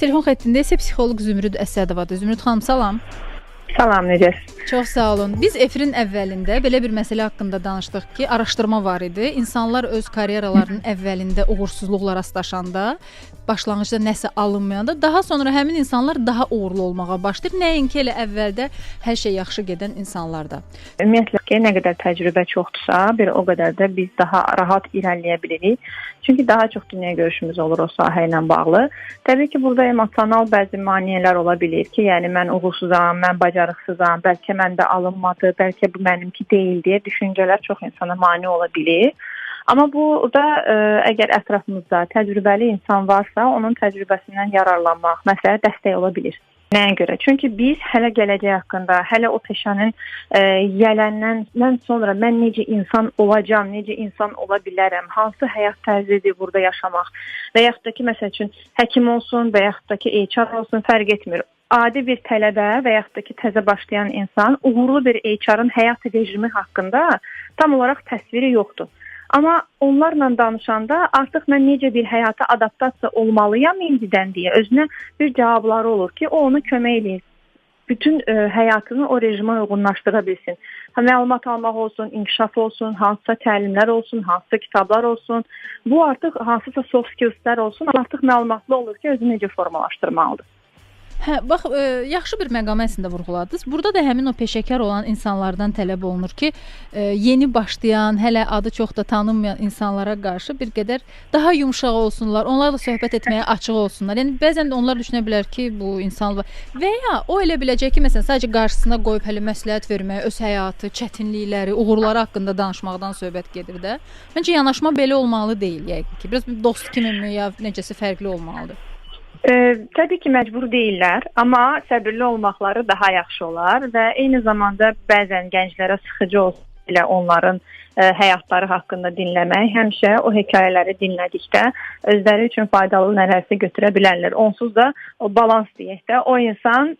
Telefon xəttində isə psixoloq Zümrüd Əsədovadır. Zümrüd xanım, salam. Salam, necəsiz? Çox sağ olun. Biz efirin əvvəlində belə bir məsələ haqqında danışdıq ki, araşdırma var idi. İnsanlar öz karyeralarının əvvəlində uğursuzluqla rastlaşanda, başlanğıcda nəsə alınmayanda, daha sonra həmin insanlar daha uğurlu olmağa başlayır. Nəinki elə əvvəldə hər şey yaxşı gedən insanlarda. Ümumiyyətlə ki, nə qədər təcrübə çoxdursa, bir o qədər də biz daha rahat irəliləyə bilirik. Çünki daha çox dünya görüşümüz olur o sahə ilə bağlı. Təbii ki, burada emosional bəzi maneələr ola bilir ki, yəni mən uğursuzam, mən bacarıqsızam, bəlkə məndə alınmadı, bəlkə bu mənimki deyil deyə düşüncələr çox insana mane ola bilir. Amma burada əgər ətrafımızda təcrübəli insan varsa, onun təcrübəsindən yararlanmaq, məsələ dəstək ola bilir. Nəyə görə? Çünki biz hələ gələcək haqqında, hələ o peşənin yələndən sonra mən necə insan olacam, necə insan ola bilərəm, hansı həyat tərzidir burada yaşamaq və yaxud da ki, məsəl üçün həkim olsun və yaxud da ki, HR olsun, fərq etmir. Adi bir tələbə və yaxud da ki, təzə başlayan insan uğurlu bir HR-ın həyat rejimi haqqında tam olaraq təsviri yoxdur. Amma onlarla danışanda artıq mən necə bir həyata adaptasiya olmalıyam indidən deyə özünə bir cavabları olur ki, o ona kömək eləyir. Bütün həyatını o rejimə uyğunlaşdıra bilsin. Məlumat almaq olsun, inkişaf olsun, hansısa təlimlər olsun, hansısa kitablar olsun. Bu artıq hansısa soft skillslər olsun, artıq məlumatlı olur ki, özünü necə formalaşdırmalıdır. Hə, bax, yaxşı bir məqamı əslində vurğuladınız. Burada da həmin o peşəkar olan insanlardan tələb olunur ki, yeni başlayan, hələ adı çox da tanınmayan insanlara qarşı bir qədər daha yumşaq olsunlar, onlarla söhbət etməyə açıq olsunlar. Yəni bəzən də onlar düşünə bilər ki, bu insan var. Və ya o elə biləcək ki, məsələn, sadəcə qarşısına qoyub hələ məsləhət verməyə, öz həyatı, çətinlikləri, uğurları haqqında danışmaqdan söhbət gedir də. Məncə yanaşma belə olmalı deyil, yəqin ki. Biraz bir dost kimi ya necəsə fərqli olmalıdır. Təbii ki, məcbur deyirlər, amma səbirli olmaqları daha yaxşı olar və eyni zamanda bəzən gənclərə sıxıcı olsa belə onların həyatları haqqında dinləmək, həmişə o hekayələri dinlədikdə özləri üçün faydalı nələrsə götürə bilərlər. Onsuz da o balans deyək də, o insan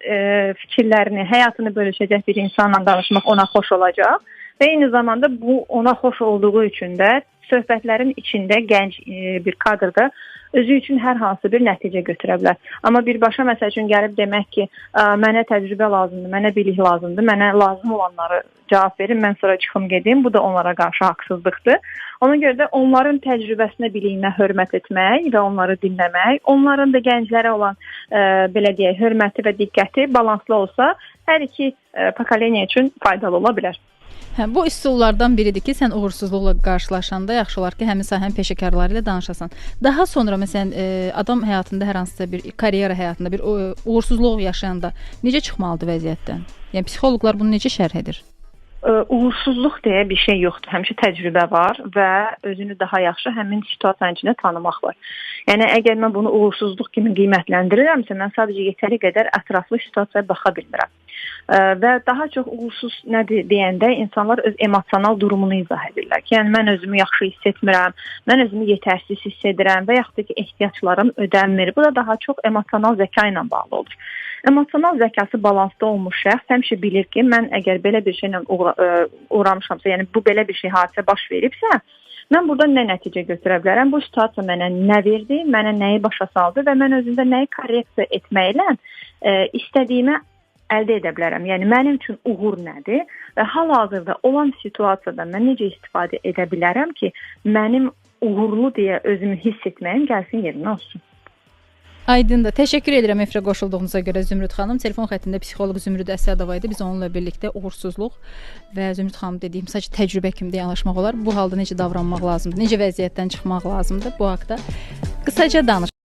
fikirlərini, həyatını bölüşəcək bir insanla danışmaq ona xoş olacaq və eyni zamanda bu ona xoş olduğu üçün də söhbətlərin içində gənc bir kadrda özü üçün hər hansı bir nəticə götürə bilər. Amma birbaşa məsəl üçün gəlib demək ki, mənə təcrübə lazımdır, mənə bilik lazımdır, mənə lazım olanları cavab verin, mən sonra çıxım gedim. Bu da onlara qarşı haqsızlıqdır. Ona görə də onların təcrübəsinə, biliyinə hörmət etmək və onları dinləmək, onların da gənclərə olan belə deyək, hörməti və diqqəti balanslı olsa, hər iki pokoleniya üçün faydalı ola bilər. Hə, bu üsullardan biridir ki, sən uğursuzluqla qarşılaşanda yaxşı olar ki, həmin sahənin peşəkarları ilə danışasan. Daha sonra məsələn adam həyatında hər hansısa bir karyera həyatında bir uğursuzluq yaşayanda necə çıxmalıdır vəziyyətdən? Yəni psixoloqlar bunu necə şərh edir? Uğursuzluq deyə bir şey yoxdur. Həmişə təcrübə var və özünü daha yaxşı həmin situasiyanın içində tanımaq var. Yəni əgər mən bunu uğursuzluq kimi qiymətləndirirəmsə, mən sadəcə yetəri qədər ətraflı situasiyaya baxa bilmirəm. Və daha çox uğursuz nədir deyəndə insanlar öz emosional durumunu izah edirlər ki, yəni mən özümü yaxşı hiss etmirəm, mən özümü yetərsiz hiss edirəm və yaxud da ki, ehtiyaclarım ödənmir. Bu da daha çox emosional zəka ilə bağlı olur. Emosional zəkası balansda olmuş şəxs həmişə bilir ki, mən əgər belə bir şeylə uğramışamsa, yəni bu belə bir şey hadisə baş veribsə, mən burada nə nəticə götürə bilərəm? Bu situasiya mənə nə verdi, mənə nəyi başa saldı və mən özümdə nəyi korreksiya etməklə istədiyimə əldə edə bilərəm. Yəni mənim üçün uğur nədir və hal-hazırda olan situasiyada mən necə istifadə edə bilərəm ki, mənim uğurlu deyə özümü hiss etməyim gəlsin yerinə olsun. Aydındır. Təşəkkür edirəm efirə qoşulduğunuza görə Zümrüd xanım. Telefon xəttində psixoloq Zümrüd Əsədova idi. Biz onunla birlikdə uğursuzluq və Zümrüd xanım dediyim sadəcə təcrübə kimi də yanaşmaq olar. Bu halda necə davranmaq lazımdır, necə vəziyyətdən çıxmaq lazımdır, bu haqda qısaca danışdıq.